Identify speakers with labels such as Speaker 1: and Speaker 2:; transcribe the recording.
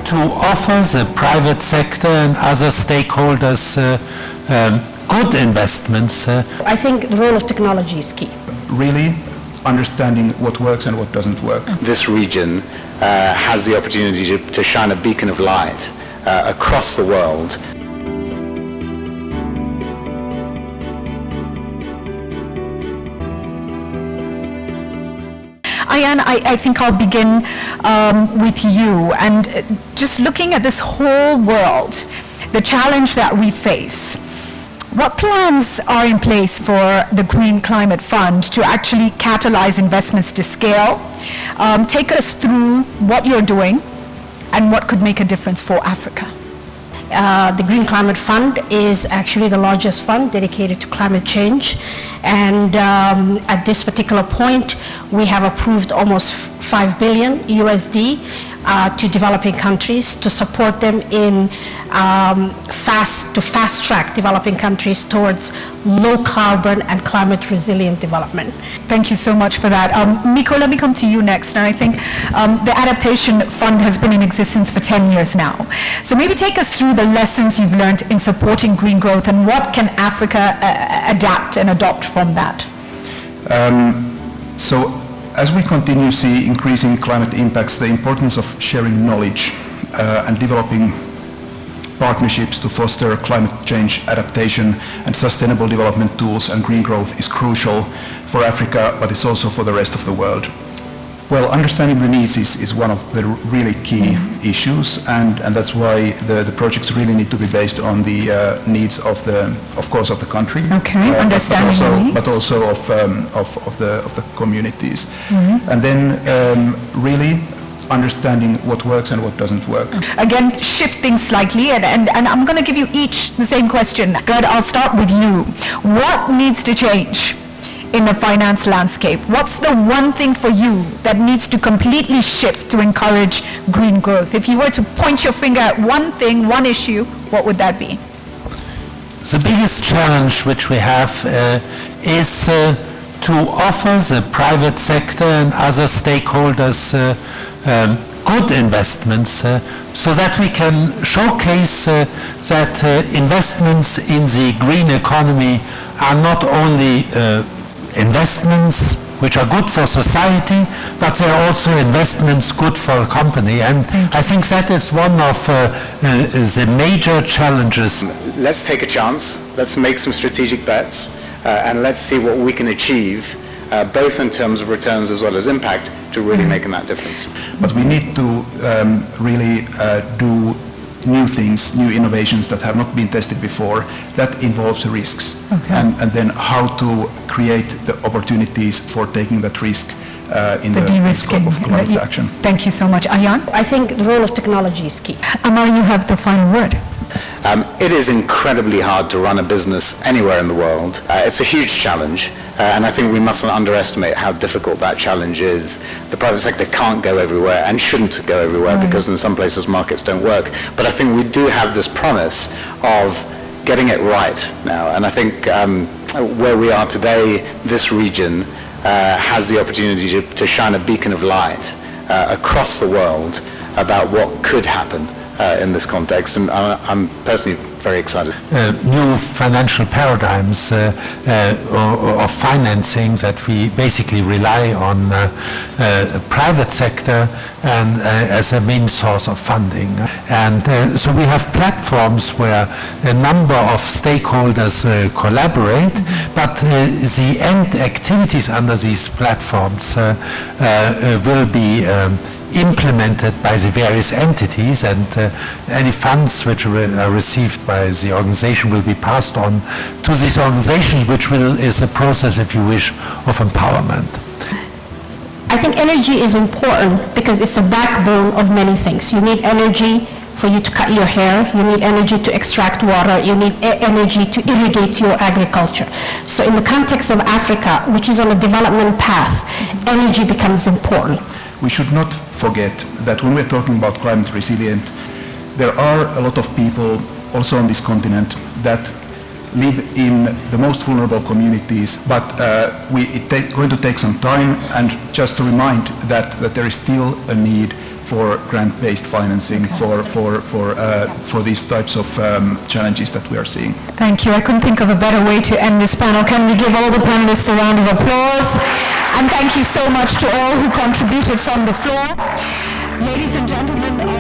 Speaker 1: to offer the private sector and other stakeholders good investments.
Speaker 2: I think the role of technology is key.
Speaker 3: Really understanding what works and what doesn't work.
Speaker 4: This region has the opportunity to shine a beacon of light across the world.
Speaker 5: Ayan, I think I'll begin with you. And just looking at this whole world, the challenge that we face, what plans are in place for the Green Climate Fund to actually catalyze investments to scale? Take us through what you're doing and what could make a difference for Africa.
Speaker 2: The Green Climate Fund is actually the largest fund dedicated to climate change, and at this particular point we have approved almost 5 billion USD to developing countries to support them in fast track developing countries towards low carbon and climate resilient development.
Speaker 5: Thank you so much for that. Miko, let me come to you next. And I think the Adaptation Fund has been in existence for 10 years now. So maybe take us through the lessons you've learned in supporting green growth and what can Africa adapt and adopt from that?
Speaker 3: So as we continue to see increasing climate impacts, the importance of sharing knowledge and developing partnerships to foster climate change adaptation and sustainable development tools and green growth is crucial for Africa, but it's also for the rest of the world. Well, understanding the needs is one of the really key issues, and that's why the projects really need to be based on the needs of course, of the country.
Speaker 5: Okay, understanding the needs.
Speaker 3: But also of the communities. And then really understanding what works and what doesn't work.
Speaker 5: Again, shifting slightly, and I'm going to give you each the same question. Gerd, I'll start with you. What needs to change in the finance landscape? What's the one thing for you that needs to completely shift to encourage green growth? If you were to point your finger at one thing, one issue, what would that be?
Speaker 1: The biggest challenge which we have is to offer the private sector and other stakeholders good investments so that we can showcase that investments in the green economy are not only investments which are good for society, but they are also investments good for a company. And I think that is one of the major challenges.
Speaker 4: Let's take a chance, let's make some strategic bets, and let's see what we can achieve, both in terms of returns as well as impact, to really making that difference.
Speaker 3: But we need to really do new things, new innovations that have not been tested before. That involves risks.
Speaker 5: Okay.
Speaker 3: And then how to create the opportunities for taking that risk in the scope of climate action.
Speaker 5: Thank you so much. Ayan?
Speaker 2: I think the role of technology is key.
Speaker 5: Amal, you have the final word.
Speaker 4: It is incredibly hard to run a business anywhere in the world. It's a huge challenge, and I think we mustn't underestimate how difficult that challenge is. The private sector can't go everywhere and shouldn't go everywhere because in some places markets don't work. But I think we do have this promise of getting it right now, and I think where we are today, this region has the opportunity to shine a beacon of light across the world about what could happen in this context, and I'm personally very excited.
Speaker 1: New financial paradigms of financing that we basically rely on private sector and as a main source of funding. And so we have platforms where a number of stakeholders collaborate, but the end activities under these platforms will be implemented by the various entities, and any funds which are received by the organization will be passed on to these organizations, which is a process, if you wish, of empowerment.
Speaker 2: I think energy is important because it's a backbone of many things. You need energy for you to cut your hair, you need energy to extract water, you need energy to irrigate your agriculture. So in the context of Africa, which is on a development path, energy becomes important.
Speaker 3: We should not forget that when we're talking about climate resilient, there are a lot of people also on this continent that live in the most vulnerable communities, but it's going to take some time, and just to remind that there is still a need for grant-based financing for these types of challenges that we are seeing.
Speaker 5: Thank you. I couldn't think of a better way to end this panel. Can we give all the panelists a round of applause? And thank you so much to all who contributed from the floor. Ladies and gentlemen,